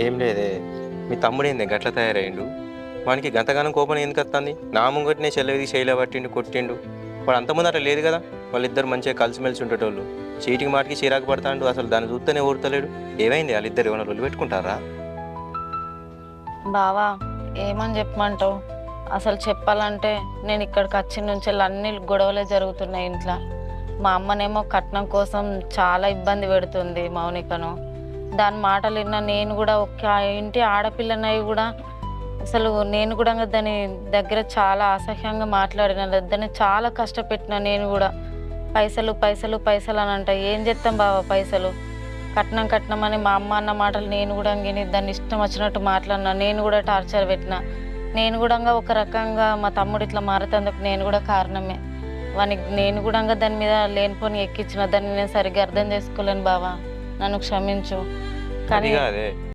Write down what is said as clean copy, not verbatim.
ఏం లేదే. మీ తమ్ముడేందే గట్ల తయారయ్యిండు? వానికి గంతగానం కోపం ఎందుకు వస్తుంది? నా ముంగటినే చెల్లెది శైల పట్టిండు కొట్టిండు. వాడు అంతకుముందు అట్లా లేదు కదా. వాళ్ళిద్దరు మంచిగా కలిసిమెలిసి ఉండేటోళ్ళు. చీటికి మాటికి చిరాకు పడతాండు. అసలు దాన్ని చూస్తేనే ఊరుతలేడు. ఏమైంది వాళ్ళిద్దరు ఏమైనా రొల్లు పెట్టుకుంటారా? బావా, ఏమని చెప్పమంటావు? అసలు చెప్పాలంటే నేను ఇక్కడికి వచ్చిన నుంచి అన్ని గొడవలే జరుగుతున్నాయి ఇంట్లో. మా అమ్మనేమో కట్నం కోసం చాలా ఇబ్బంది పెడుతుంది మౌనికను. దాని మాటలు విన్నా నేను కూడా ఒక ఇంటి ఆడపిల్లనై కూడా అసలు నేను కూడా దాని దగ్గర చాలా అసహ్యంగా మాట్లాడిన, దాన్ని చాలా కష్టపెట్టిన. నేను కూడా పైసలు పైసలు పైసలు అని అంట. ఏం చేస్తాం బావ పైసలు? కట్నం కట్నం అని మా అమ్మ అన్న మాటలు నేను కూడా విని దాన్ని ఇష్టం వచ్చినట్టు మాట్లాడినా. నేను కూడా టార్చర్ పెట్టిన. నేను కూడా ఒక రకంగా మా తమ్ముడు ఇట్లా మారుతందుకు నేను కూడా కారణమే. వానికి నేను కూడా దాని మీద లేనిపోని ఎక్కించిన. దాన్ని నేను సరిగ్గా అర్థం చేసుకోలేను బావా, నన్ను క్షమించు. అది కానీ కాదే